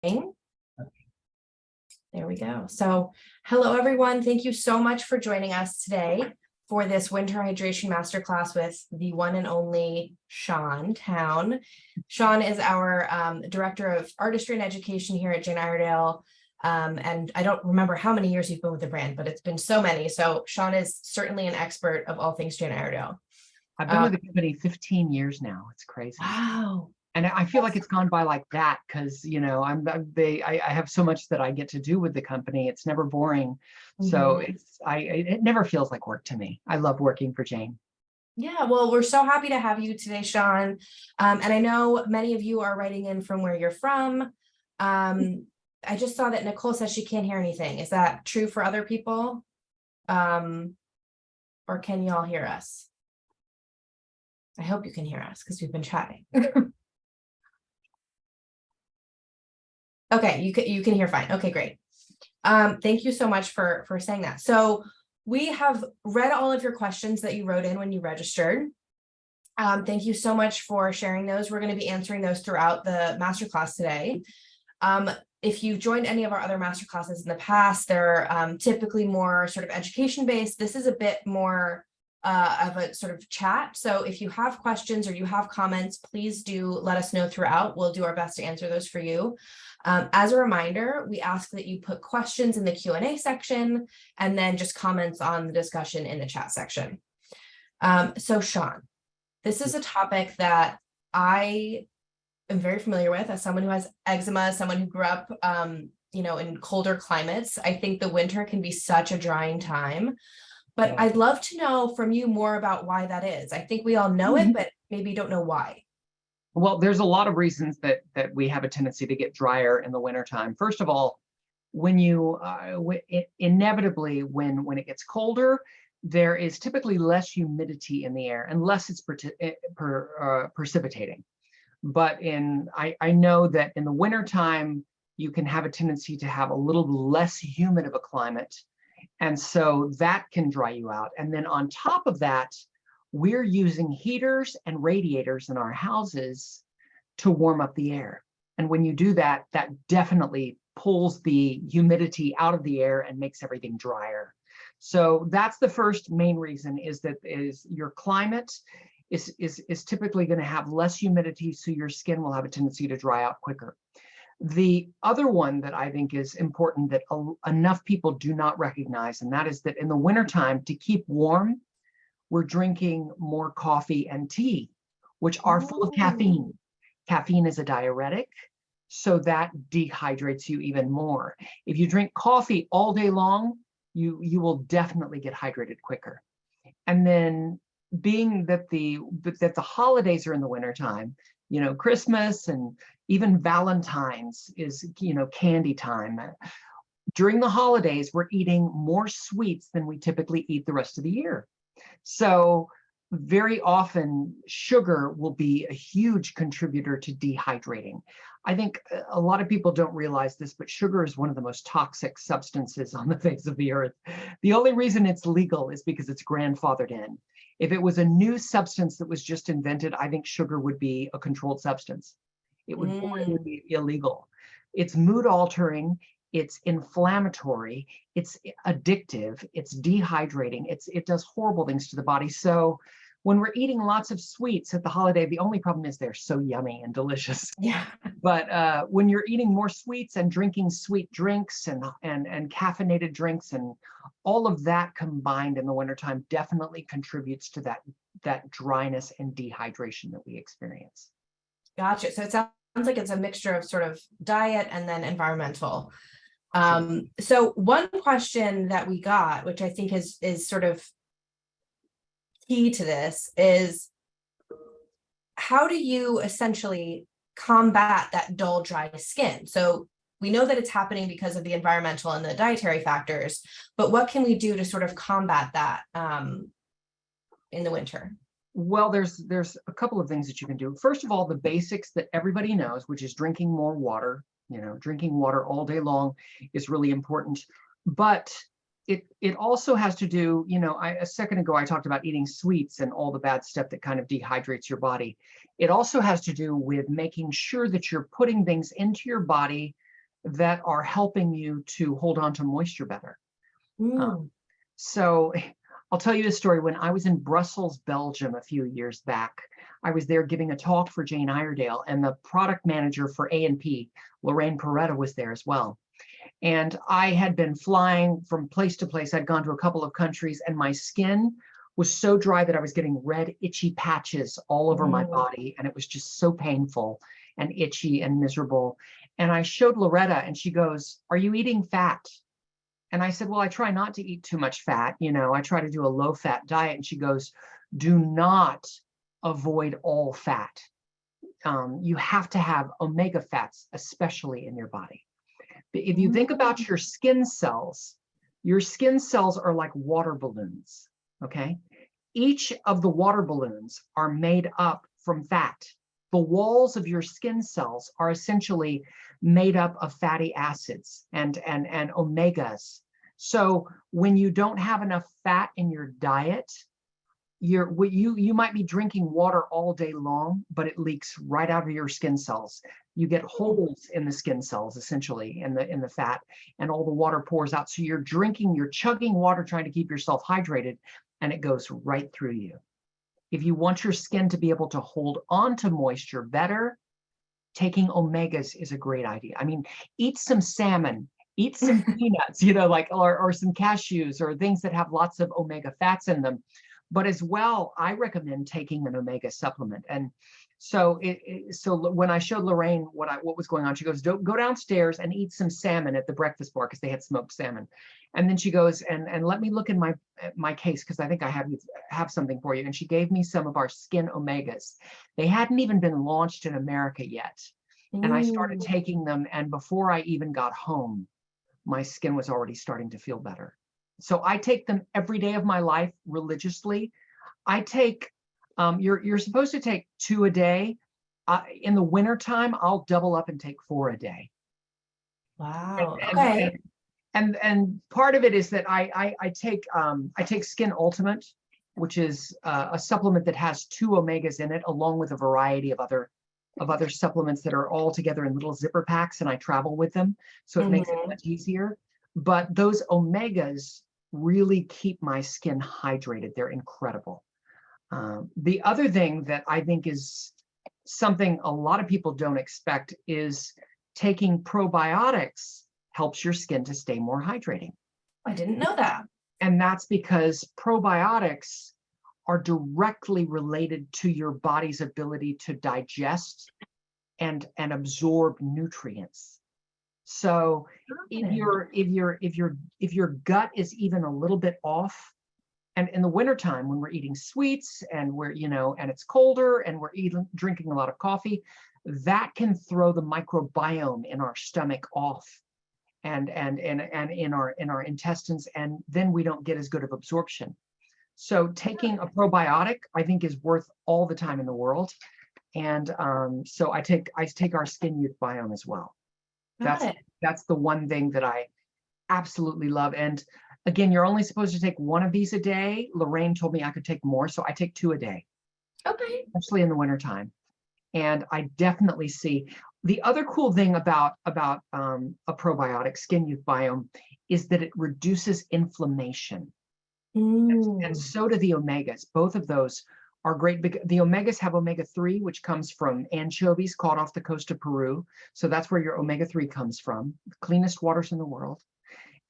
There we go. So hello, everyone. Thank you so much for joining us today for this winter hydration masterclass with the one and only Shawn Town. Shawn is our director of artistry and education here at Jane Iredale. And I don't remember how many years you've been with the brand, but it's been so many. So Shawn is certainly an expert of all things Jane Iredale. I've been with the company 15 years now. It's crazy. Wow. And I feel like it's gone by like that because, you know, I have so much that I get to do with the company. It's never boring. So it never feels like work to me. I love working for Jane. Yeah, well, we're so happy to have you today, Shawn. And I know many of you are writing in from where you're from. I just saw that Nicole says she can't hear anything. Is that true for other people? Or can you all hear us? I hope you can hear us because we've been chatting. Okay, you can hear fine. Okay, great. Thank you so much for saying that. So we have read all of your questions that you wrote in when you registered. Thank you so much for sharing those. We're going to be answering those throughout the masterclass today. If you've joined any of our other masterclasses in the past, they're typically more sort of education based. This is a bit more of a sort of chat. So if you have questions or you have comments, please do let us know throughout. We'll do our best to answer those for you. As a reminder, we ask that you put questions in the Q&A section and then just comments on the discussion in the chat section. So Shawn, this is a topic that I am very familiar with as someone who has eczema, someone who grew up, you know, in colder climates. I think the winter can be such a drying time, but I'd love to know from you more about why that is. I think we all know it, but maybe don't know why. Well, there's a lot of reasons that we have a tendency to get drier in the wintertime. First of all, when you inevitably when it gets colder, there is typically less humidity in the air unless it's precipitating. But I know that in the wintertime, you can have a tendency to have a little less humid of a climate. And so that can dry you out. And then on top of that, we're using heaters and radiators in our houses to warm up the air. And when you do that, that definitely pulls the humidity out of the air and makes everything drier. So that's the first main reason, is your climate is typically going to have less humidity, so your skin will have a tendency to dry out quicker. The other one that I think is important that enough people do not recognize, and that is that in the wintertime, to keep warm, we're drinking more coffee and tea, which are full of caffeine. Caffeine is a diuretic, so that dehydrates you even more. If you drink coffee all day long, you will definitely get hydrated quicker. And then being that the holidays are in the wintertime, you know, Christmas and even Valentine's is, you know, candy time. During the holidays, we're eating more sweets than we typically eat the rest of the year. So very often sugar will be a huge contributor to dehydrating. I think a lot of people don't realize this, but sugar is one of the most toxic substances on the face of the earth. The only reason it's legal is because it's grandfathered in. If it was a new substance that was just invented, I think sugar would be a controlled substance. It would be illegal. It's mood altering. It's inflammatory, it's addictive, it's dehydrating, it does horrible things to the body. So when we're eating lots of sweets at the holiday, the only problem is they're so yummy and delicious. Yeah. But when you're eating more sweets and drinking sweet drinks and caffeinated drinks and all of that combined in the wintertime definitely contributes to that dryness and dehydration that we experience. Gotcha. So it sounds like it's a mixture of sort of diet and then environmental. So one question that we got, which I think is sort of key to this, is how do you essentially combat that dull, dry skin? So we know that it's happening because of the environmental and the dietary factors, but what can we do to sort of combat that in the winter? Well, there's a couple of things that you can do. First of all, the basics that everybody knows, which is drinking more water. You know, drinking water all day long is really important. But it also has to do, you know, a second ago I talked about eating sweets and all the bad stuff that kind of dehydrates your body. It also has to do with making sure that you're putting things into your body that are helping you to hold on to moisture better. Mm. So I'll tell you a story. When I was in Brussels, Belgium, a few years back, I was there giving a talk for Jane Iredale, and the product manager for A&P, Lorraine Peretta, was there as well. And I had been flying from place to place. I'd gone to a couple of countries, and my skin was so dry that I was getting red, itchy patches all over my body. And it was just so painful and itchy and miserable. And I showed Loretta, and she goes, "Are you eating fat?" And I said, "Well, I try not to eat too much fat. I try to do a low fat diet." And she goes, "Do not avoid all fat. You have to have omega fats, especially in your body." If you think about your skin cells are like water balloons, okay? Each of the water balloons are made up from fat. The walls of your skin cells are essentially made up of fatty acids and omegas. So when you don't have enough fat in your diet, you might be drinking water all day long, but it leaks right out of your skin cells. You get holes in the skin cells, essentially, in the fat, and all the water pours out. So you're chugging water, trying to keep yourself hydrated, and it goes right through you. If you want your skin to be able to hold on to moisture better, taking omegas is a great idea. I mean, eat some salmon, eat some peanuts, or some cashews, or things that have lots of omega fats in them. But as well, I recommend taking an omega supplement. And so when I showed Lorraine what was going on, she goes, "Don't go downstairs and eat some salmon at the breakfast bar," because they had smoked salmon. And then she goes, and let me look in my case, because I think I have something for you. And she gave me some of our skin omegas. They hadn't even been launched in America yet. And I started taking them, and before I even got home, my skin was already starting to feel better. So I take them every day of my life religiously. I take, you're supposed to take 2 a day. In the wintertime, I'll double up and take 4 a day. Wow. Okay. And part of it is that I take Skin Ultimate, which is a supplement that has 2 omegas in it, along with a variety of other supplements that are all together in little zipper packs, and I travel with them, so it makes it much easier. But those omegas really keep my skin hydrated. They're incredible. The other thing that I think is something a lot of people don't expect is taking probiotics helps your skin to stay more hydrating. I didn't know that. And that's because probiotics are directly related to your body's ability to digest and absorb nutrients. So if your gut is even a little bit off, and in the wintertime when we're eating sweets and and it's colder and we're drinking a lot of coffee, that can throw the microbiome in our stomach off and in our intestines, and then we don't get as good of absorption. So taking a probiotic, I think, is worth all the time in the world. And so I take our Skin Youth Biome as well. That's the one thing that I absolutely love. And again, you're only supposed to take 1 of these a day. Lorraine told me I could take more, so I take 2 a day. Okay. Especially in the wintertime. And I definitely see the other cool thing about a probiotic, Skin Youth Biome, is that it reduces inflammation. And so do the omegas. Both of those are great. The omegas have omega-3, which comes from anchovies caught off the coast of Peru. So that's where your omega-3 comes from, the cleanest waters in the world.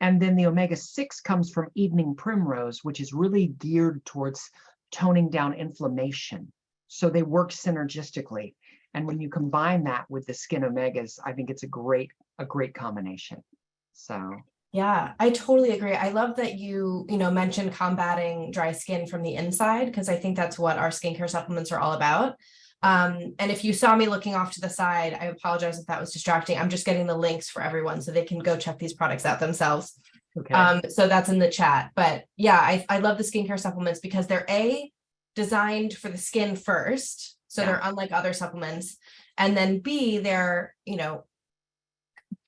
And then the omega-6 comes from evening primrose, which is really geared towards toning down inflammation. So they work synergistically. And when you combine that with the skin omegas, I think it's a great combination. So yeah, I totally agree. I love that you mentioned combating dry skin from the inside, because I think that's what our skincare supplements are all about. And if you saw me looking off to the side, I apologize if that was distracting. I'm just getting the links for everyone so they can go check these products out themselves. Okay. So that's in the chat. But yeah, I love the skincare supplements because they're designed for the skin first. So they're unlike other supplements. And then B, they're,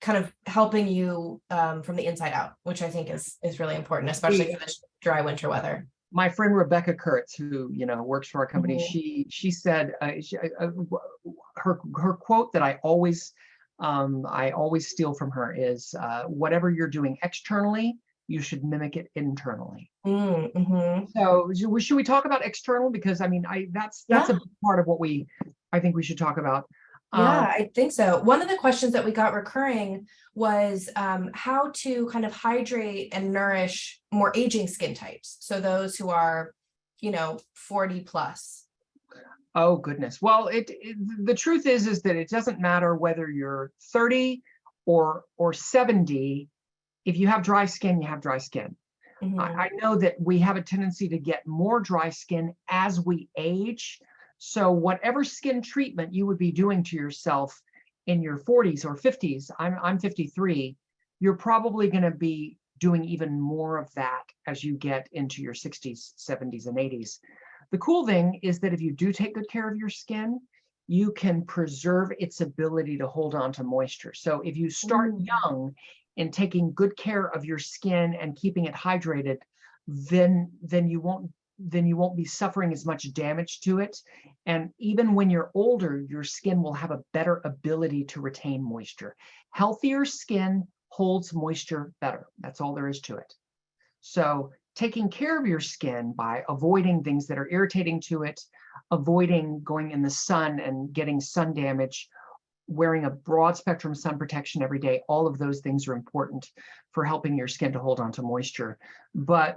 kind of helping you from the inside out, which I think is really important, especially for this dry winter weather. My friend Rebecca Kurtz, who works for our company, she said her quote that I always I always steal from her is whatever you're doing externally, you should mimic it internally. Mm-hmm. So should we talk about external? Because I mean, that's Yeah. a big part of what I think we should talk about. Yeah, I think so. One of the questions that we got recurring was how to kind of hydrate and nourish more aging skin types. So those who are, 40 plus. Oh goodness. Well, the truth is that it doesn't matter whether you're 30 or 70. If you have dry skin, you have dry skin. Mhm. I know that we have a tendency to get more dry skin as we age. So whatever skin treatment you would be doing to yourself in your 40s or 50s, I'm 53, you're probably going to be doing even more of that as you get into your 60s, 70s, and 80s. The cool thing is that if you do take good care of your skin, you can preserve its ability to hold on to moisture. So if you start young in taking good care of your skin and keeping it hydrated, then you won't be suffering as much damage to it. And even when you're older, your skin will have a better ability to retain moisture. Healthier skin holds moisture better. That's all there is to it. So taking care of your skin by avoiding things that are irritating to it, avoiding going in the sun and getting sun damage, wearing a broad spectrum sun protection every day, all of those things are important for helping your skin to hold on to moisture. But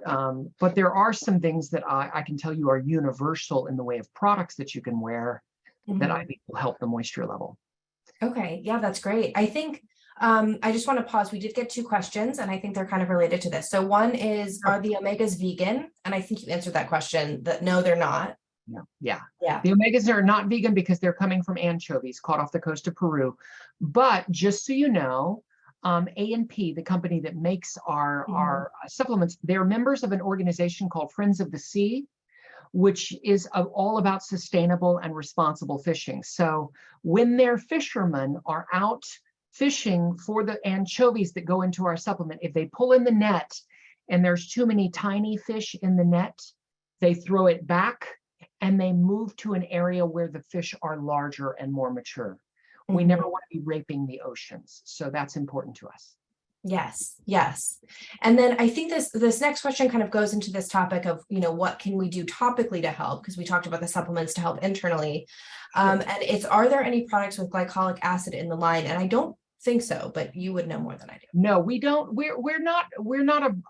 there are some things that I can tell you are universal in the way of products that you can wear that I think will help the moisture level. Okay, yeah, that's great. I think I just want to pause. We did get two questions, and I think they're kind of related to this. So one is, are the omegas vegan? And I think you answered that question, that no, they're not. Yeah. Yeah. The omegas are not vegan because they're coming from anchovies caught off the coast of Peru. But just so you know, A&P, the company that makes our supplements, they're members of an organization called Friends of the Sea, which is all about sustainable and responsible fishing. So when their fishermen are out fishing for the anchovies that go into our supplement, if they pull in the net and there's too many tiny fish in the net, they throw it back and they move to an area where the fish are larger and more mature. We never want to be raping the oceans. So that's important to us. Yes, yes. And then I think this next question kind of goes into this topic of, what can we do topically to help? Because we talked about the supplements to help internally. And it's, are there any products with glycolic acid in the line? And I don't think so, but you would know more than I do. No, we don't. We're not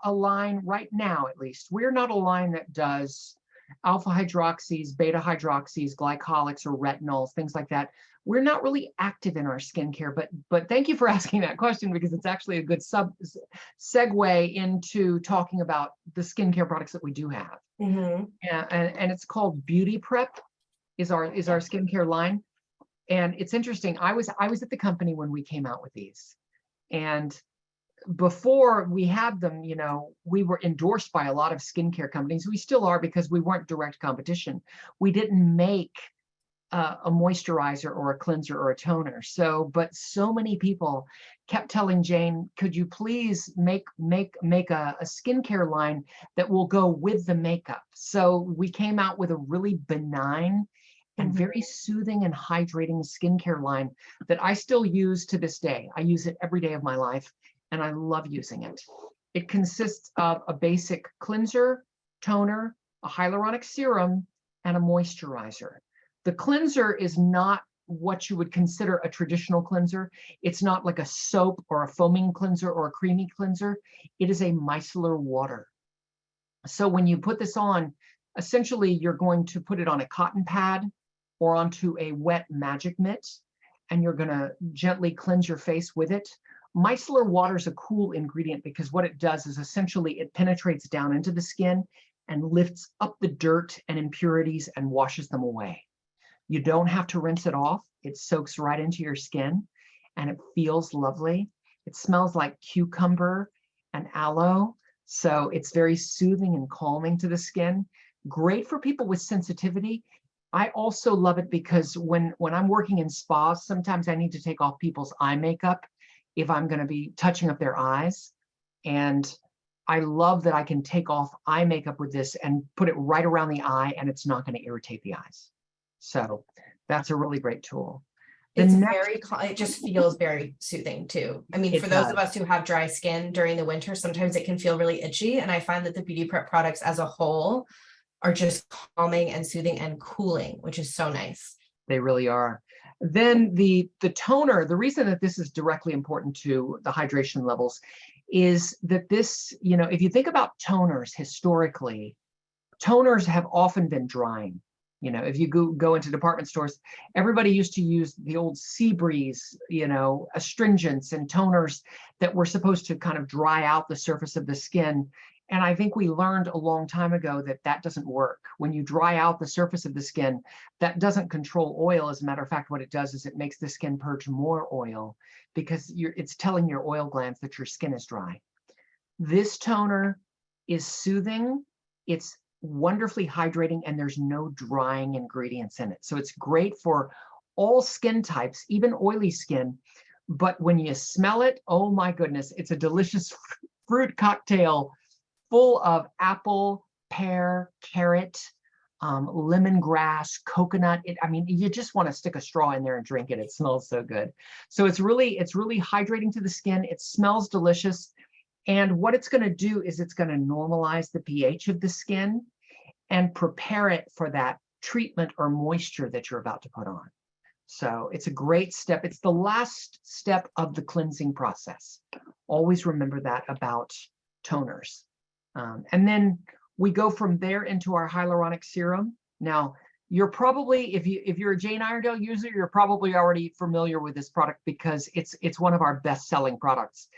a line right now, at least. We're not a line that does alpha hydroxys, beta hydroxys, glycolics, or retinols, things like that. We're not really active in our skincare, but thank you for asking that question, because it's actually a good segue into talking about the skincare products that we do have. And it's called Beauty Prep is our skincare line. And it's interesting. I was at the company when we came out with these, and before we had them, we were endorsed by a lot of skincare companies. We still are, because we weren't direct competition. We didn't make a moisturizer or a cleanser or a toner. But so many people kept telling Jane, could you please make a skincare line that will go with the makeup? So we came out with a really benign and very soothing and hydrating skincare line that I still use to this day. I use it every day of my life, and I love using it. It consists of a basic cleanser, toner, a hyaluronic serum, and a moisturizer. The cleanser is not what you would consider a traditional cleanser. It's not like a soap or a foaming cleanser or a creamy cleanser. It is a micellar water. So when you put this on, essentially you're going to put it on a cotton pad or onto a wet magic mitt, and you're going to gently cleanse your face with it. Micellar water is a cool ingredient because what it does is essentially it penetrates down into the skin and lifts up the dirt and impurities and washes them away. You don't have to rinse it off. It soaks right into your skin and it feels lovely. It smells like cucumber and aloe. So it's very soothing and calming to the skin. Great for people with sensitivity. I also love it because when I'm working in spas, sometimes I need to take off people's eye makeup if I'm going to be touching up their eyes. And I love that I can take off eye makeup with this and put it right around the eye, and it's not going to irritate the eyes. So that's a really great tool. It's very, it just feels very soothing too. I mean, It for those of does. us who have dry skin during the winter, sometimes it can feel really itchy. And I find that the Beauty Prep products as a whole are just calming and soothing and cooling, which is so nice. They really are. Then the toner, the reason that this is directly important to the hydration levels is that this, you know, if you think about toners historically, toners have often been drying. You know, if you go into department stores, everybody used to use the old sea breeze, you know, astringents and toners that were supposed to kind of dry out the surface of the skin. And I think we learned a long time ago that that doesn't work. When you dry out the surface of the skin, that doesn't control oil. As a matter of fact, what it does is it makes the skin purge more oil because it's telling your oil glands that your skin is dry. This toner is soothing. It's wonderfully hydrating, and there's no drying ingredients in it. So it's great for all skin types, even oily skin. But when you smell it, oh my goodness, it's a delicious fruit cocktail full of apple, pear, carrot, lemongrass, coconut. I mean, you just want to stick a straw in there and drink it. It smells so good. So it's really hydrating to the skin. It smells delicious. And what it's going to do is it's going to normalize the pH of the skin and prepare it for that treatment or moisture that you're about to put on. So it's a great step. It's the last step of the cleansing process. Always remember that about toners. And then we go from there into our hyaluronic serum. Now, you're probably, if you're a Jane Iredale user, you're probably already familiar with this product because it's one of our best-selling products.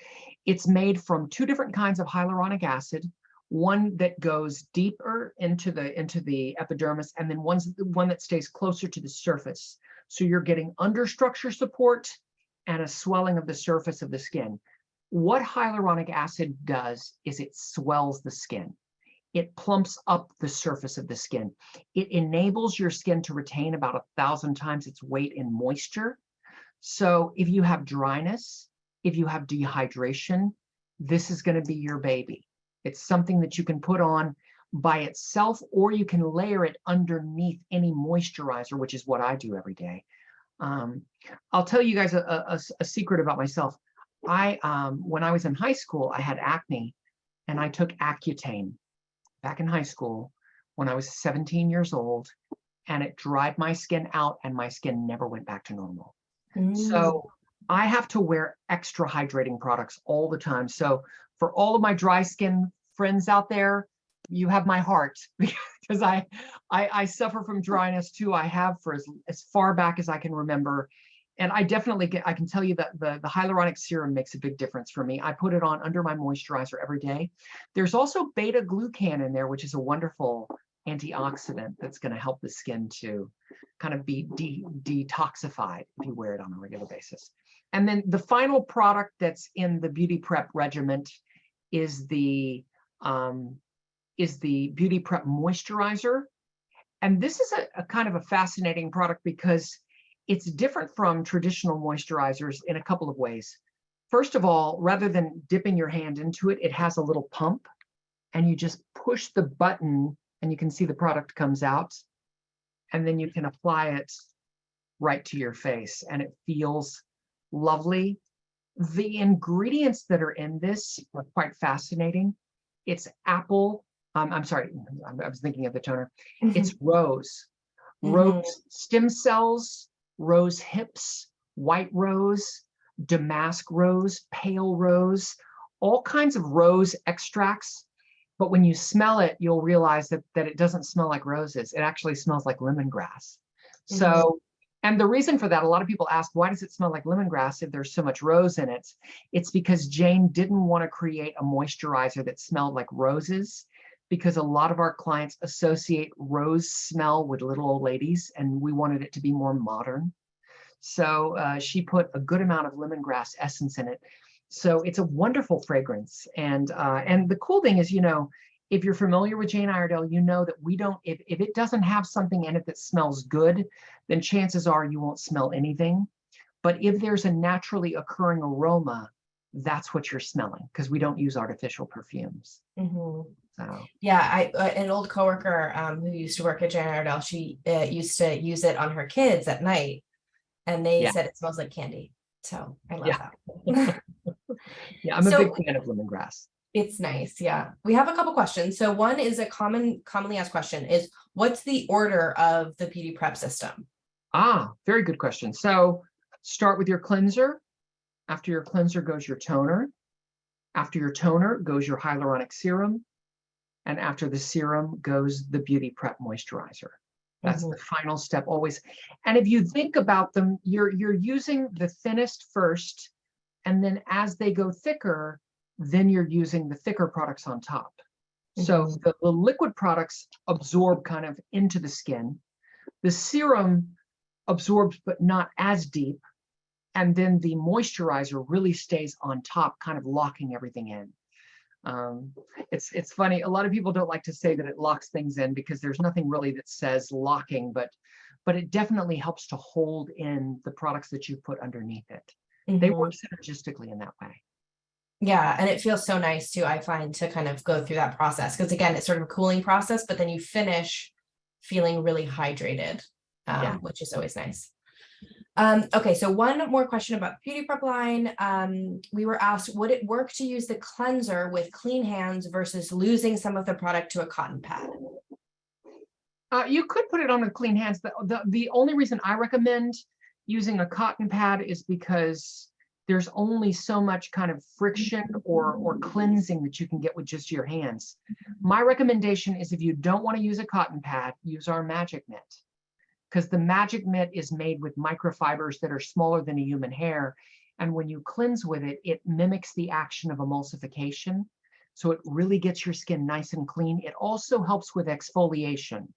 It's made from two different kinds of hyaluronic acid, one that goes deeper into the epidermis, and then one that stays closer to the surface. So you're getting understructure support and a swelling of the surface of the skin. What hyaluronic acid does is it swells the skin. It plumps up the surface of the skin. It enables your skin to retain about 1,000 times its weight in moisture. So if you have dryness, if you have dehydration, this is going to be your baby. It's something that you can put on by itself, or you can layer it underneath any moisturizer, which is what I do every day. I'll tell you guys a secret about myself. When I was in high school, I had acne, and I took Accutane back in high school when I was 17 years old, and it dried my skin out, and my skin never went back to normal. So I have to wear extra hydrating products all the time. So for all of my dry skin friends out there, you have my heart because I suffer from dryness too. I have for as far back as I can remember. And I can tell you that the hyaluronic serum makes a big difference for me. I put it on under my moisturizer every day. There's also beta glucan in there, which is a wonderful antioxidant that's going to help the skin to kind of be detoxified if you wear it on a regular basis. And then the final product that's in the Beauty Prep regimen is the Beauty Prep moisturizer. And this is a kind of a fascinating product because it's different from traditional moisturizers in a couple of ways. First of all, rather than dipping your hand into it, it has a little pump, and you just push the button and you can see the product comes out, and then you can apply it right to your face, and it feels lovely. The ingredients that are in this are quite fascinating. It's apple. I'm sorry, I was thinking of the toner. It's rose stem cells, rose hips, white rose, damask rose, pale rose, all kinds of rose extracts. But when you smell it, you'll realize that it doesn't smell like roses. It actually smells like lemongrass. So, and the reason for that, a lot of people ask, why does it smell like lemongrass if there's so much rose in it? It's because Jane didn't want to create a moisturizer that smelled like roses, because a lot of our clients associate rose smell with little old ladies, and we wanted it to be more modern. So she put a good amount of lemongrass essence in it. So it's a wonderful fragrance. And the cool thing is, you know, if you're familiar with Jane Iredale, you know that we don't, if it doesn't have something in it that smells good, then chances are you won't smell anything. But if there's a naturally occurring aroma, that's what you're smelling, because we don't use artificial perfumes. So. Yeah, an old coworker who used to work at Jane Iredale, she used to use it on her kids at night. and they Yeah. said it smells like candy. So I love Yeah. that. Yeah, I'm a So big fan of lemongrass. it's nice. Yeah. We have a couple questions. So one is a commonly asked question is, what's the order of the beauty prep system? Very good question. So start with your cleanser. After your cleanser goes your toner. After your toner goes your hyaluronic serum. And after the serum goes the beauty prep moisturizer. That's the final step always. And if you think about them, you're using the thinnest first, and then as they go thicker, then you're using the thicker products on top. So the liquid products absorb kind of into the skin. The serum absorbs, but not as deep. And then the moisturizer really stays on top, kind of locking everything in. It's funny. A lot of people don't like to say that it locks things in because there's nothing really that says locking, but it definitely helps to hold in the products that you put underneath it. They work synergistically in that way. Yeah, and it feels so nice too, I find, to kind of go through that process, because again, it's sort of a cooling process, but then you finish feeling really hydrated, which is always nice. Okay, so one more question about the beauty prep line. We were asked, would it work to use the cleanser with clean hands versus losing some of the product to a cotton pad? You could put it on with clean hands. The only reason I recommend using a cotton pad is because there's only so much kind of friction or cleansing that you can get with just your hands. My recommendation is, if you don't want to use a cotton pad, use our magic mitt. Because the magic mitt is made with microfibers that are smaller than a human hair. And when you cleanse with it, it mimics the action of emulsification. So it really gets your skin nice and clean. It also helps with exfoliation,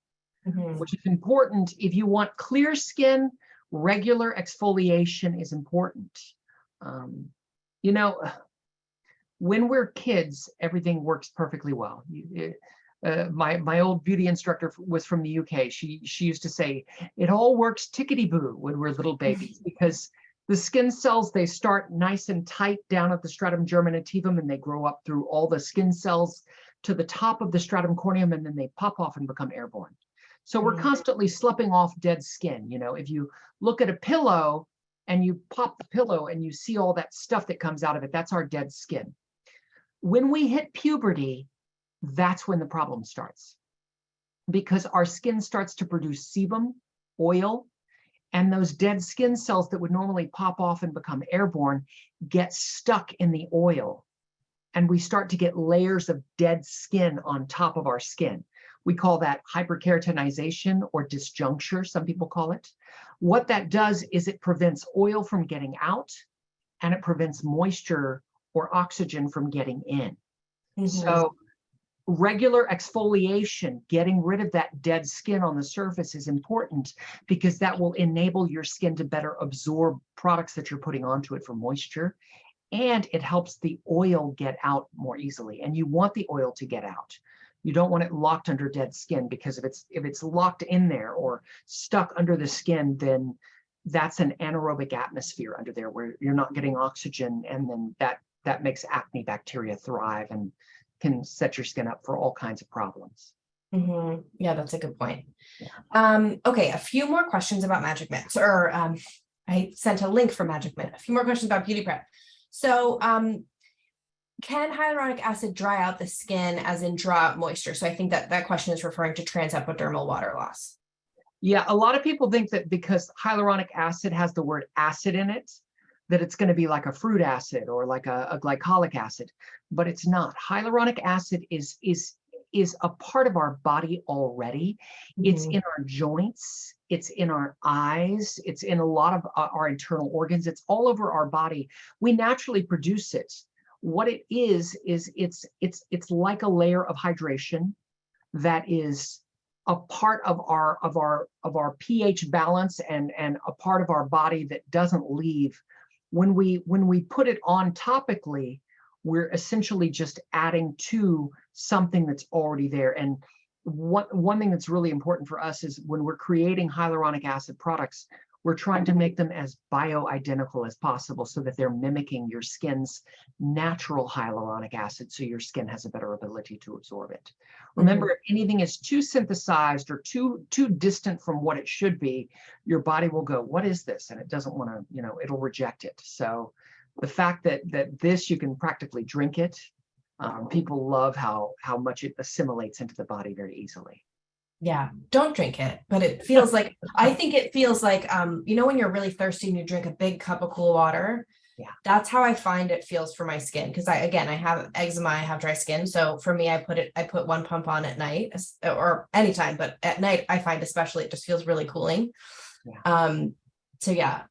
which is important. If you want clear skin, regular exfoliation is important. You know, when we're kids, everything works perfectly well. My old beauty instructor was from the UK. She used to say, it all works tickety-boo when we're little babies, because the skin cells, they start nice and tight down at the stratum germinativum, and they grow up through all the skin cells to the top of the stratum corneum, and then they pop off and become airborne. So we're constantly sloughing off dead skin. You know, if you look at a pillow and you pop the pillow and you see all that stuff that comes out of it, that's our dead skin. When we hit puberty, that's when the problem starts, because our skin starts to produce sebum, oil, and those dead skin cells that would normally pop off and become airborne get stuck in the oil. And we start to get layers of dead skin on top of our skin. We call that hyperkeratinization or disjuncture, some people call it. What that does is it prevents oil from getting out, and it prevents moisture or oxygen from getting in. So regular exfoliation, getting rid of that dead skin on the surface, is important, because that will enable your skin to better absorb products that you're putting onto it for moisture, and it helps the oil get out more easily. And you want the oil to get out. You don't want it locked under dead skin, because if it's locked in there or stuck under the skin, then that's an anaerobic atmosphere under there where you're not getting oxygen, and then that makes acne bacteria thrive and can set your skin up for all kinds of problems. Yeah, that's a good point. Okay, a few more questions about Magic Mix, or I sent a link for Magic Mix. A few more questions about beauty prep. So can hyaluronic acid dry out the skin, as in draw out moisture? So I think that question is referring to transepidermal water loss. Yeah, a lot of people think that because hyaluronic acid has the word acid in it, that it's going to be like a fruit acid or like a glycolic acid, but it's not. Hyaluronic acid is a part of our body already. It's in our joints, it's in our eyes, it's in a lot of our internal organs, it's all over our body. We naturally produce it. What it is it's like a layer of hydration that is a part of our pH balance and a part of our body that doesn't leave. When we put it on topically, we're essentially just adding to something that's already there. And one thing that's really important for us is, when we're creating hyaluronic acid products, we're trying to make them as bioidentical as possible so that they're mimicking your skin's natural hyaluronic acid, so your skin has a better ability to absorb it. Remember, if anything is too synthesized or too distant from what it should be, your body will go, what is this? And it doesn't want to, it'll reject it. So the fact that this, you can practically drink it, people love how much it assimilates into the body very easily. Yeah, don't drink it, but it feels like, I think it feels like, when you're really thirsty and you drink a big cup of cool water, Yeah. That's how I find it feels for my skin. Because I have eczema, I have dry skin. So for me, I put one pump on at night or anytime, but at night I find especially it just feels really cooling. Yeah. So yeah.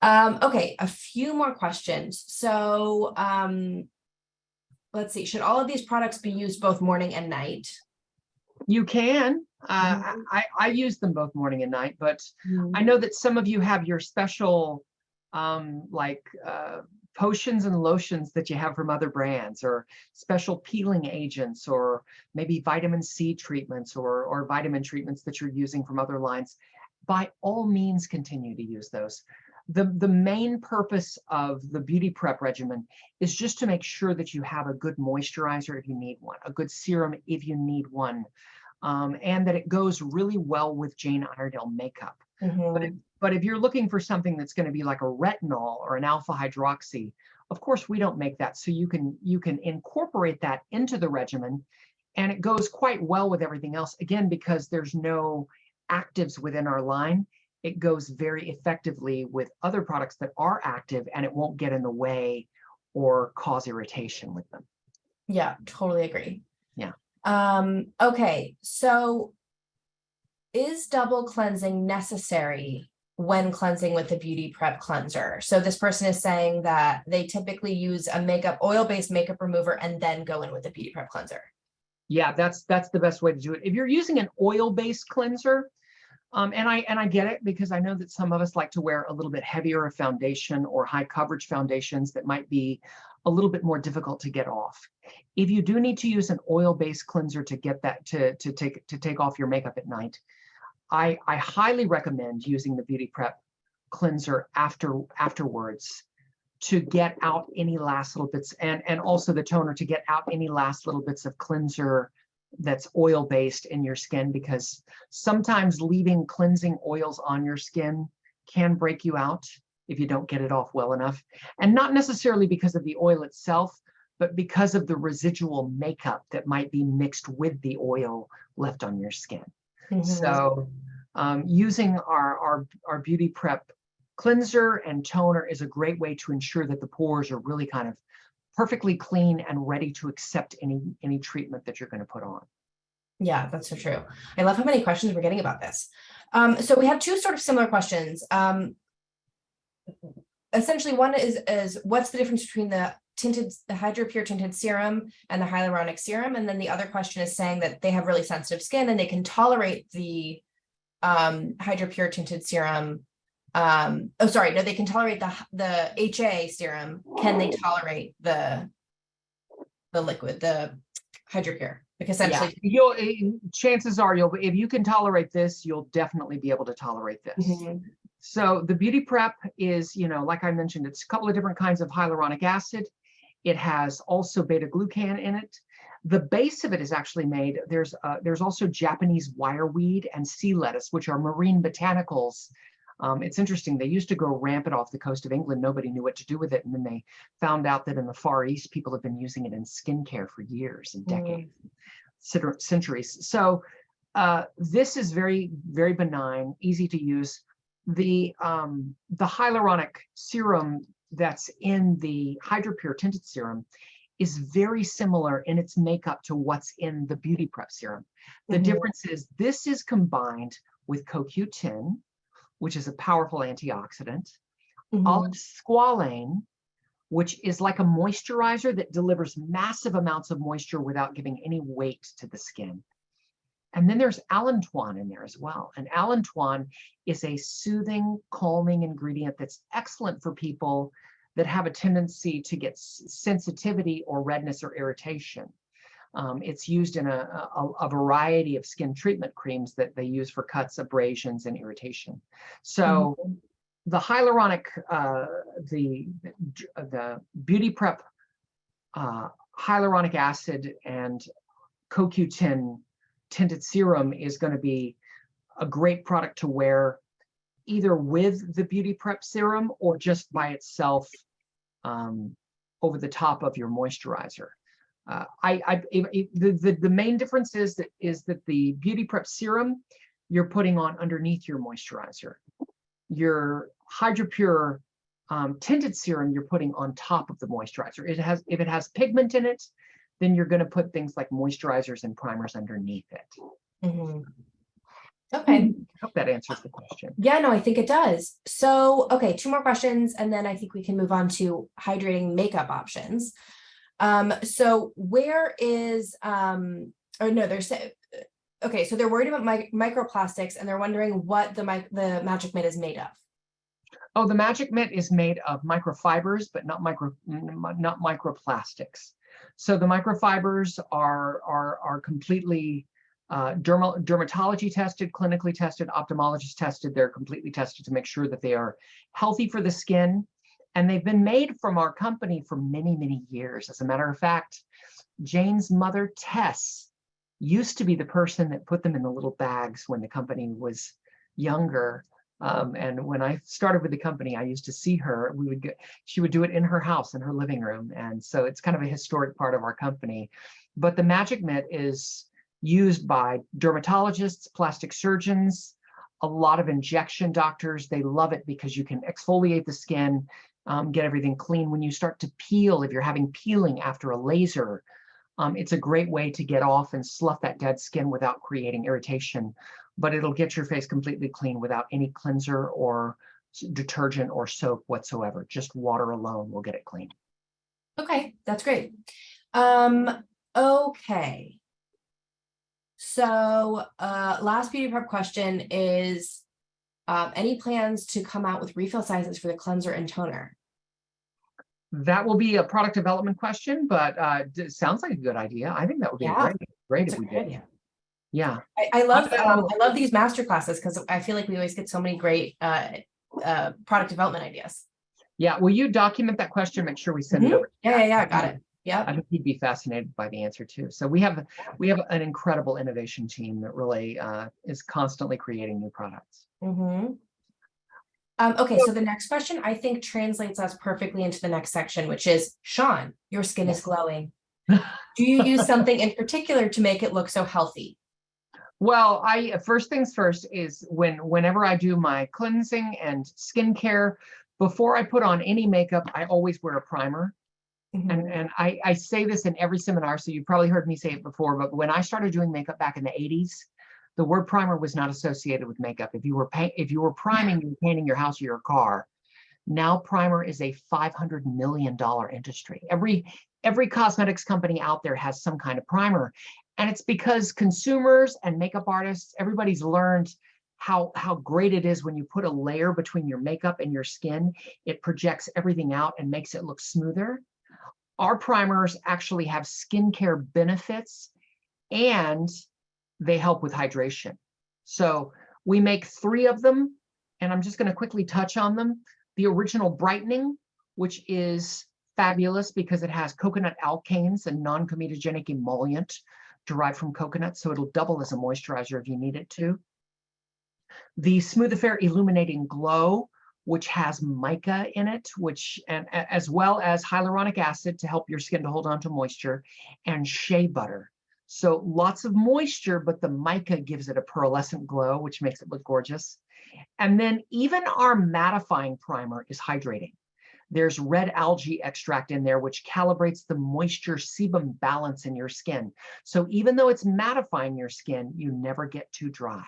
Okay, a few more questions. So let's see, should all of these products be used both morning and night? You can. I use them both morning and night, but Mhm. I know that some of you have your special potions and lotions that you have from other brands, or special peeling agents, or maybe vitamin C treatments or vitamin treatments that you're using from other lines. By all means, continue to use those. The main purpose of the beauty prep regimen is just to make sure that you have a good moisturizer if you need one, a good serum if you need one, and that it goes really well with Jane Iredale makeup. Mhm. But if you're looking for something that's going to be like a retinol or an alpha hydroxy, of course we don't make that. So you can incorporate that into the regimen, and it goes quite well with everything else. Again, because there's no actives within our line, it goes very effectively with other products that are active, and it won't get in the way or cause irritation with them. Yeah, totally agree. Yeah. Okay, so is double cleansing necessary when cleansing with the beauty prep cleanser? So this person is saying that they typically use a oil-based makeup remover and then go in with a beauty prep cleanser. Yeah, that's the best way to do it. If you're using an oil-based cleanser, and I get it, because I know that some of us like to wear a little bit heavier foundation or high coverage foundations that might be a little bit more difficult to get off. If you do need to use an oil-based cleanser to get that to take off your makeup at night, I highly recommend using the beauty prep cleanser afterwards to get out any last little bits, and also the toner to get out any last little bits of cleanser that's oil-based in your skin, because sometimes leaving cleansing oils on your skin can break you out if you don't get it off well enough. And not necessarily because of the oil itself, but because of the residual makeup that might be mixed with the oil left on your skin. Mhm. So using our beauty prep cleanser and toner is a great way to ensure that the pores are really kind of perfectly clean and ready to accept any treatment that you're going to put on. Yeah, that's so true. I love how many questions we're getting about this. So we have two sort of similar questions. Essentially, one is what's the difference between the HydraPure tinted serum and the hyaluronic serum? And then the other question is saying that they have really sensitive skin and they can tolerate the HydraPure tinted serum. They can tolerate the HA serum. Can they tolerate the liquid, the HydraPure? Because essentially, chances are if you can tolerate this, you'll definitely be able to tolerate this. Mm-hmm. So the beauty prep is, like I mentioned, it's a couple of different kinds of hyaluronic acid. It has also beta glucan in it. The base of it is actually made, there's also Japanese wireweed and sea lettuce, which are marine botanicals. It's interesting, they used to grow rampant off the coast of England. Nobody knew what to do with it. And then they found out that in the Far East, people have been using it in skincare for years and decades, centuries. So this is very, very benign, easy to use. The hyaluronic serum that's in the HydraPure tinted serum is very similar in its makeup to what's in the beauty prep serum. The difference is this is combined with CoQ10, which is a powerful antioxidant, olive squalane, which is like a moisturizer that delivers massive amounts of moisture without giving any weight to the skin. And then there's allantoin in there as well. And allantoin is a soothing, calming ingredient that's excellent for people that have a tendency to get sensitivity or redness or irritation. It's used in a variety of skin treatment creams that they use for cuts, abrasions, and irritation. So the hyaluronic, the Beauty Prep hyaluronic acid and CoQ10 tinted serum is going to be a great product to wear either with the Beauty Prep serum or just by itself over the top of your moisturizer. The main difference is that the Beauty Prep serum you're putting on underneath your moisturizer. Your HydraPure tinted serum you're putting on top of the moisturizer. If it has pigment in it, then you're going to put things like moisturizers and primers underneath it. Okay. I hope that answers the question. Yeah, no, I think it does. So, okay, 2 more questions, and then I think we can move on to hydrating makeup options. So where is, okay, so they're worried about microplastics, and they're wondering what the Magic Mitt is made of. Oh, the Magic Mitt is made of microfibers, but not microplastics. So the microfibers are completely dermatology tested, clinically tested, ophthalmologist tested. They're completely tested to make sure that they are healthy for the skin. And they've been made from our company for many, many years. As a matter of fact, Jane's mother, Tess, used to be the person that put them in the little bags when the company was younger. And when I started with the company, I used to see her. She would do it in her house, in her living room. And so it's kind of a historic part of our company. But the Magic Mitt is used by dermatologists, plastic surgeons, a lot of injection doctors. They love it because you can exfoliate the skin, get everything clean. When you start to peel, if you're having peeling after a laser, it's a great way to get off and slough that dead skin without creating irritation, but it'll get your face completely clean without any cleanser or detergent or soap whatsoever. Just water alone will get it clean. Okay, that's great. Okay. So last Beauty Prep question is, any plans to come out with refill sizes for the cleanser and toner? That will be a product development question, but it sounds like a good idea. I think that would be great if we did. Idea. Yeah. I love these master classes because I feel like we always get so many great product development ideas. Yeah. Will you document that question? Make sure we send it over. Yeah. Got it. Yeah. I think he'd be fascinated by the answer too. So we have an incredible innovation team that really is constantly creating new products. Okay, so the next question I think translates us perfectly into the next section, which is, Shawn, your skin is glowing. Do you use something in particular to make it look so healthy? Well, first things first is whenever I do my cleansing and skincare, before I put on any makeup, I always wear a primer. And I say this in every seminar, so you've probably heard me say it before, but when I started doing makeup back in the 80s, the word primer was not associated with makeup. If you were priming, you were painting your house or your car. Now primer is a $500 million industry. Every cosmetics company out there has some kind of primer. And it's because consumers and makeup artists, everybody's learned how great it is when you put a layer between your makeup and your skin. It projects everything out and makes it look smoother. Our primers actually have skincare benefits and they help with hydration. So we make 3 of them, and I'm just going to quickly touch on them. The original brightening, which is fabulous because it has coconut alkanes and non-comedogenic emollient derived from coconut, so it'll double as a moisturizer if you need it to. The Smooth Affair Illuminating Glow, which has mica in it, as well as hyaluronic acid to help your skin to hold on to moisture, and shea butter. So lots of moisture, but the mica gives it a pearlescent glow, which makes it look gorgeous. And then even our mattifying primer is hydrating. There's red algae extract in there, which calibrates the moisture sebum balance in your skin. So even though it's mattifying your skin, you never get too dry.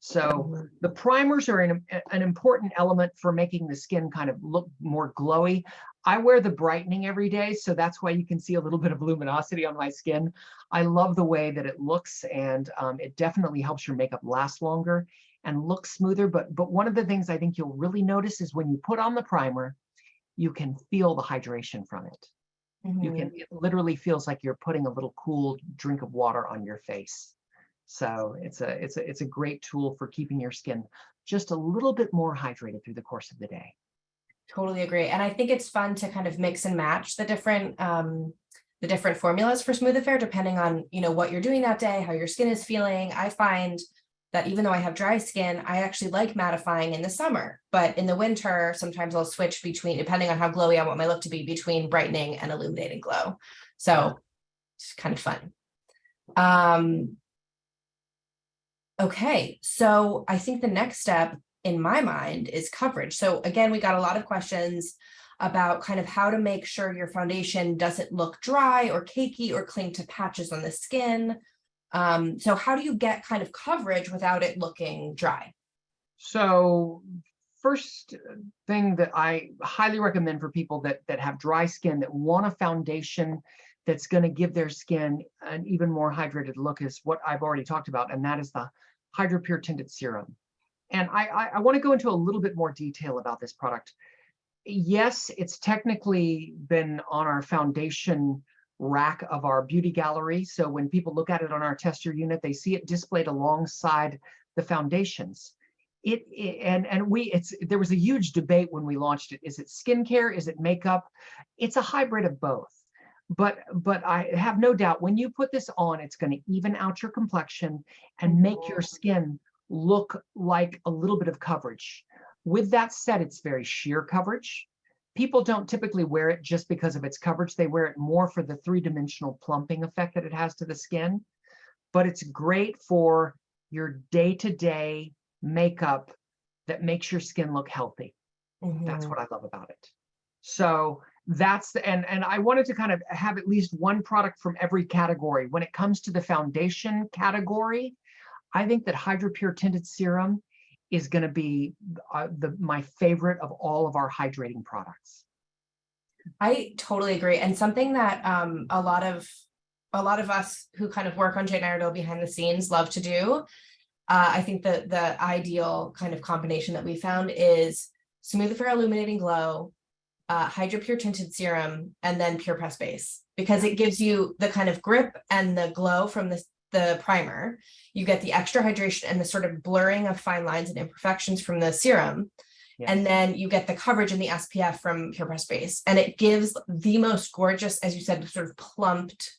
So the primers are an important element for making the skin kind of look more glowy. I wear the brightening every day, so that's why you can see a little bit of luminosity on my skin. I love the way that it looks, and it definitely helps your makeup last longer and look smoother. But one of the things I think you'll really notice is when you put on the primer, you can feel the hydration from it. It literally feels like you're putting a little cool drink of water on your face. So it's a great tool for keeping your skin just a little bit more hydrated through the course of the day. Totally agree. And I think it's fun to kind of mix and match the different formulas for smooth affair, depending on, what you're doing that day, how your skin is feeling. I find that even though I have dry skin, I actually like mattifying in the summer, but in the winter, sometimes I'll switch between, depending on how glowy I want my look to be, between brightening and illuminating glow. So it's kind of fun. Okay. So I think the next step in my mind is coverage. So again, we got a lot of questions about kind of how to make sure your foundation doesn't look dry or cakey or cling to patches on the skin. So how do you get kind of coverage without it looking dry? So first thing that I highly recommend for people that have dry skin, that want a foundation that's going to give their skin an even more hydrated look, is what I've already talked about, and that is the HydraPure Tinted Serum. And I want to go into a little bit more detail about this product. Yes, it's technically been on our foundation rack of our beauty gallery. So when people look at it on our tester unit, they see it displayed alongside the foundations. There was a huge debate when we launched it. Is it skincare? Is it makeup? It's a hybrid of both. But I have no doubt when you put this on, it's going to even out your complexion and make your skin look like a little bit of coverage. With that said, it's very sheer coverage. People don't typically wear it just because of its coverage. They wear it more for the three-dimensional plumping effect that it has to the skin. But it's great for your day-to-day makeup that makes your skin look healthy. That's what I love about it. So that's and I wanted to kind of have at least one product from every category. When it comes to the foundation category, I think that HydraPure Tinted Serum is going to be my favorite of all of our hydrating products. I totally agree. And something that a lot of us who kind of work on Jane Iredale behind the scenes love to do, I think that the ideal kind of combination that we found is Smooth Affair Illuminating Glow, HydraPure Tinted Serum, and then Pure Press Base, because it gives you the kind of grip and the glow from the primer. You get the extra hydration and the sort of blurring of fine lines and imperfections from the serum. Yes. And then you get the coverage and the SPF from Pure Press Base. And it gives the most gorgeous, as you said, sort of plumped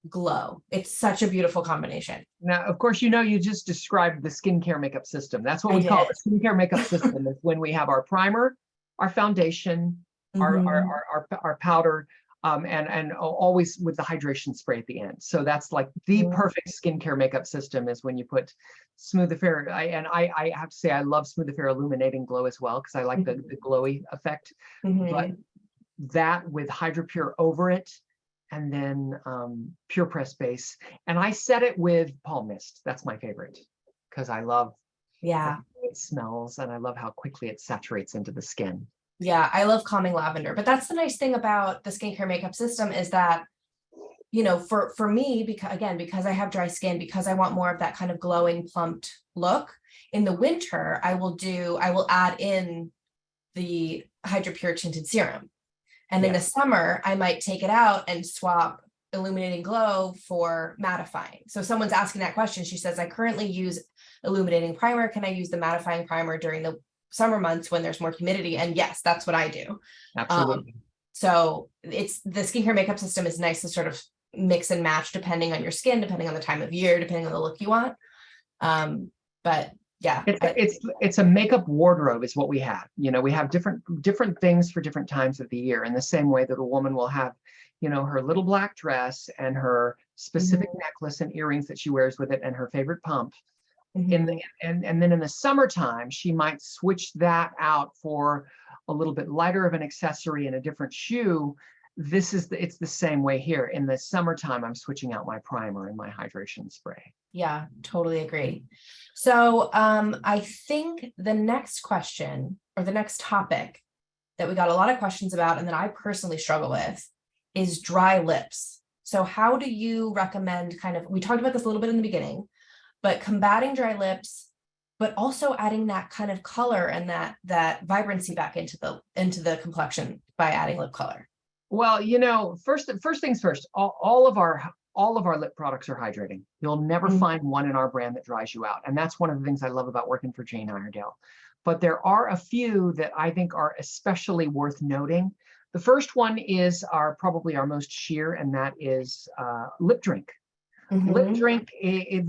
glow. It's such a beautiful combination. Now, of course, you just described the skincare makeup system. That's what we call the skincare makeup system. Is when we have our primer, our foundation, our powder, and always with the hydration spray at the end. So that's like the perfect skincare makeup system, is when you put Smooth Affair. I have to say I love Smooth Affair Illuminating Glow as well, because I like the glowy effect. But that with HydraPure over it, and then Pure Press Base. And I set it with Palm Mist. That's my favorite, because I love how it smells, and I love how quickly it saturates into the skin. Yeah, I love calming lavender. But that's the nice thing about the skincare makeup system, is that, for me, because I have dry skin, because I want more of that kind of glowing, plumped look, in the winter, I will add in the HydraPure Tinted Serum. And in the summer, I might take it out and swap Illuminating Glow for mattifying. So someone's asking that question. She says, I currently use illuminating primer. Can I use the mattifying primer during the summer months when there's more humidity? And yes, that's what I do. Absolutely. So it's the skincare makeup system is nice to sort of mix and match depending on your skin, depending on the time of year, depending on the look you want. But yeah, it's a makeup wardrobe is what we have. We have different things for different times of the year, in the same way that a woman will have, her little black dress and her specific necklace and earrings that she wears with it, and her favorite pump. And then in the summertime, she might switch that out for a little bit lighter of an accessory and a different shoe. It's the same way here. In the summertime, I'm switching out my primer and my hydration spray. Yeah, totally agree. So I think the next question, or the next topic that we got a lot of questions about, and that I personally struggle with, is dry lips. So how do you recommend we talked about this a little bit in the beginning, but combating dry lips, but also adding that kind of color and that vibrancy back into the complexion by adding lip color? Well, you know, first things first, all of our lip products are hydrating. You'll never Mhm. find one in our brand that dries you out. And that's one of the things I love about working for Jane Iredale. But there are a few that I think are especially worth noting. The first one is probably our most sheer, and that is lip drink. Lip Mhm. drink,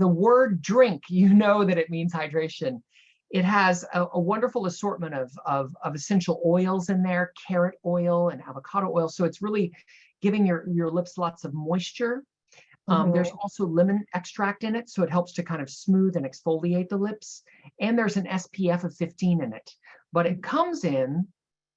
the word drink, you know that it means hydration. It has a wonderful assortment of essential oils in there, carrot oil and avocado oil. So it's really giving your lips lots of moisture. There's Mhm. also lemon extract in it, so it helps to kind of smooth and exfoliate the lips. And there's an SPF of 15 in it. But it comes in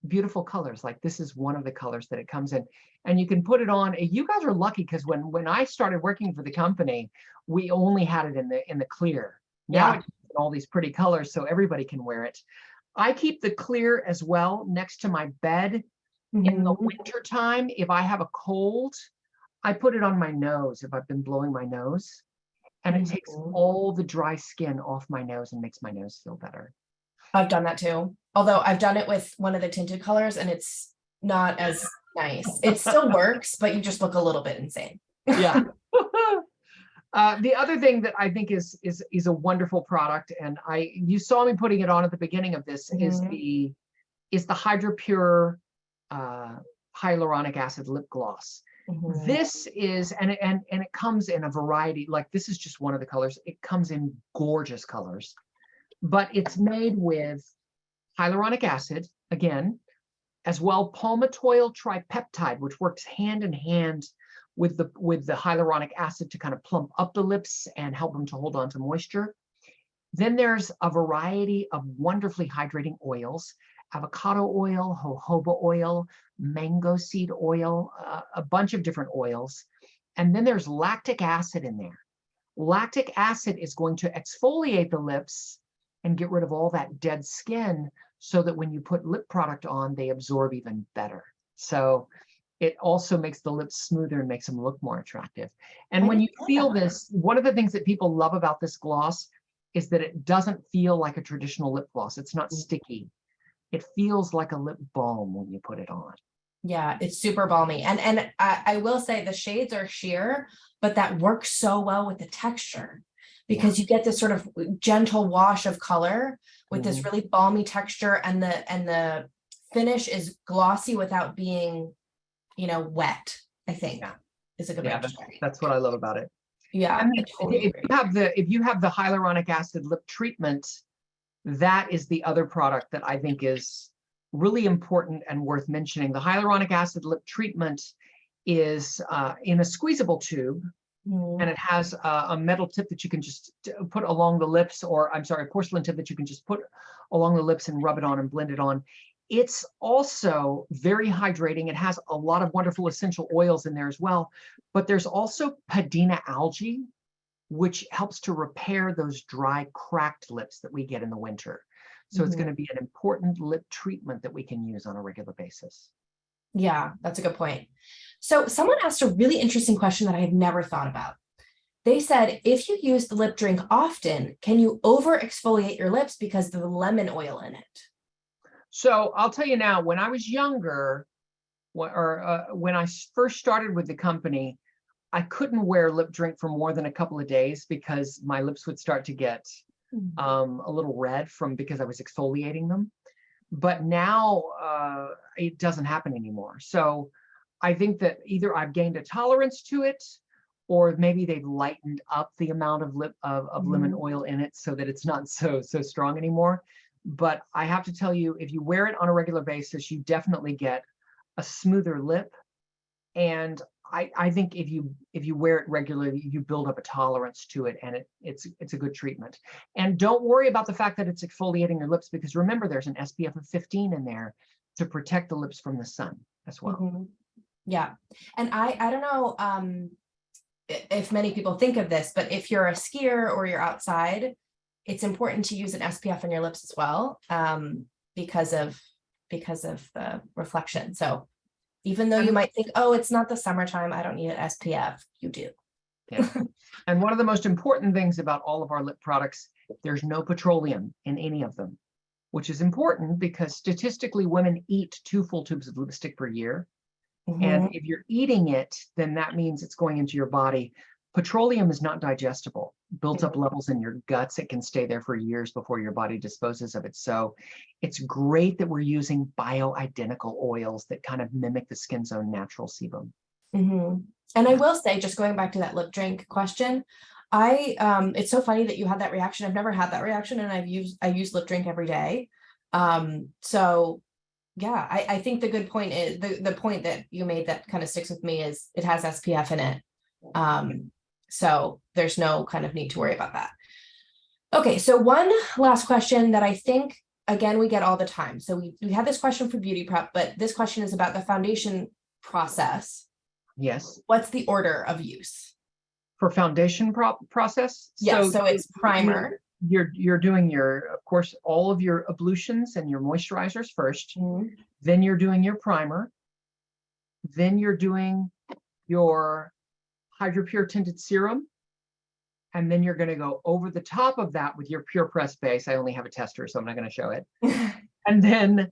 beautiful colors. Like this is one of the colors that it comes in. And you can put it on. You guys are lucky because when I started working for the company, we only had it in the clear. Now Yeah. it's in all these pretty colors, so everybody can wear it. I keep the clear as well next to my bed. In the Mhm. winter time, if I have a cold, I put it on my nose if I've been blowing my nose, and it takes Mhm. all the dry skin off my nose and makes my nose feel better. I've done that too. Although I've done it with one of the tinted colors and it's not as nice. It still works, but you just look a little bit insane. Yeah. The other thing that I think is a wonderful product, and you saw me putting it on at the beginning of this, is Mhm. the Hydra Pure uh, hyaluronic acid lip gloss. Mhm. This is, and it comes in a variety. Like this is just one of the colors. It comes in gorgeous colors, but it's made with hyaluronic acid again, as well palmitoyl tripeptide, which works hand in hand with the hyaluronic acid to kind of plump up the lips and help them to hold on to moisture. Then there's a variety of wonderfully hydrating oils: avocado oil, jojoba oil, mango seed oil, a bunch of different oils. And then there's lactic acid in there. Lactic acid is going to exfoliate the lips and get rid of all that dead skin so that when you put lip product on, they absorb even better. So it also makes the lips smoother and makes them look more attractive. And I when didn't you know feel that. this, one of the things that people love about this gloss is that it doesn't feel like a traditional lip gloss. It's not sticky. It feels like a lip balm when you put it on. Yeah, it's super balmy. And I will say the shades are sheer, but that works so well with the texture Yeah. because you get this sort of gentle wash of color with this Mhm. really balmy texture, and the finish is glossy without being, wet, I think Yeah. is a good way Yeah, to describe it. that's what I love about it. Yeah, And I then totally agree. if you have the hyaluronic acid lip treatment, that is the other product that I think is really important and worth mentioning. The hyaluronic acid lip treatment is in a squeezable tube, and Mhm. it has a metal tip that you can just put along the lips, or I'm sorry, a porcelain tip that you can just put along the lips and rub it on and blend it on. It's also very hydrating. It has a lot of wonderful essential oils in there as well, but there's also Padina algae, which helps to repair those dry, cracked lips that we get in the winter. So it's Mhm. going to be an important lip treatment that we can use on a regular basis. Yeah, that's a good point. So someone asked a really interesting question that I had never thought about. They said, if you use the lip drink often, can you over exfoliate your lips because of the lemon oil in it? So I'll tell you now, when I was younger, when I first started with the company, I couldn't wear lip drink for more than a couple of days because my lips would start to get a little red because I was exfoliating them. But now it doesn't happen anymore. So I think that either I've gained a tolerance to it, or maybe they've lightened up the amount of lemon Mhm. oil in it so that it's not so strong anymore. But I have to tell you, if you wear it on a regular basis, you definitely get a smoother lip. And I think if you wear it regularly, you build up a tolerance to it, and it's a good treatment. And don't worry about the fact that it's exfoliating your lips, because remember, there's an SPF of 15 in there to protect the lips from the sun as well. Mhm. Yeah. And I don't know if many people think of this, but if you're a skier or you're outside, it's important to use an SPF on your lips as well, because of the reflection. So even though you And might think, oh, it's not the summertime, I don't need an SPF, you do. yeah, and one of the most important things about all of our lip products, there's no petroleum in any of them, which is important because statistically women eat 2 full tubes of lipstick per year. And Mhm. if you're eating it, then that means it's going into your body. Petroleum is not digestible. Built up levels in your guts, it can stay there for years before your body disposes of it. So it's great that we're using bioidentical oils that kind of mimic the skin's own natural sebum. Mhm. And I will say, just going back to that lip drink question, it's so funny that you had that reaction. I've never had that reaction, and I use lip drink every day. So yeah, I think the good point is the point that you made that kind of sticks with me is it has SPF in it. So there's no kind of need to worry about that. Okay, so one last question that I think, again, we get all the time. So we had this question for beauty prep, but this question is about the foundation process. Yes. What's the order of use? For foundation process. Yes, so it's primer. You're doing your, of course, all of your ablutions and your moisturizers first. Mhm. Then you're doing your primer. Then you're doing your HydraPure tinted serum. And then you're going to go over the top of that with your pure press base. I only have a tester, so I'm not going to show it. And then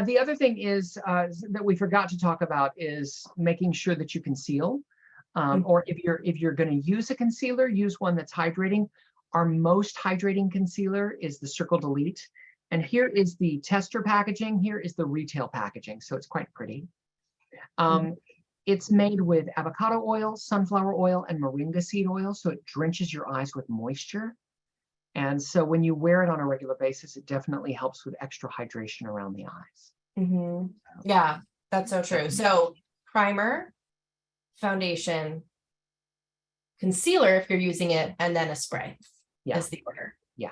the other thing is that we forgot to talk about is making sure that you conceal. Or if you're going to use a concealer, use one that's hydrating. Our most hydrating concealer is the Circle Delete. And here is the tester packaging. Here is the retail packaging. So it's quite pretty. It's made with avocado oil, sunflower oil, and moringa seed oil. So it drenches your eyes with moisture. And so when you wear it on a regular basis, it definitely helps with extra hydration around the eyes. Mm-hmm. Yeah, that's so true. So primer, foundation, concealer if you're using it, and then a spray is the order. Yeah.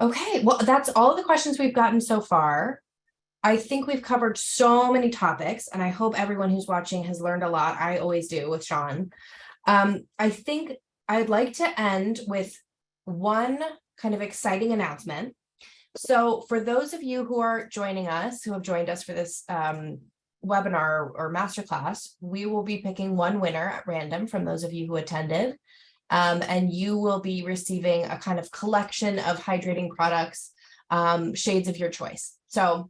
Okay, well, that's all the questions we've gotten so far. I think we've covered so many topics, and I hope everyone who's watching has learned a lot. I always do with Shawn. I think I'd like to end with one kind of exciting announcement. So for those of you who are joining us, who have joined us for this webinar or masterclass, we will be picking one winner at random from those of you who attended. And you will be receiving a kind of collection of hydrating products, shades of your choice. So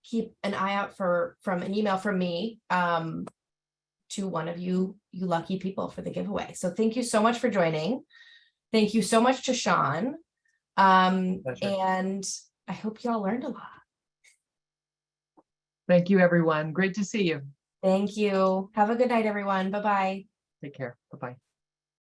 keep an eye out from an email from me to one of you lucky people for the giveaway. So thank you so much for joining. Thank you so much to Shawn. And I hope y'all learned a lot. Thank you, everyone. Great to see you. Thank you. Have a good night, everyone. Bye-bye. Take care. Bye-bye.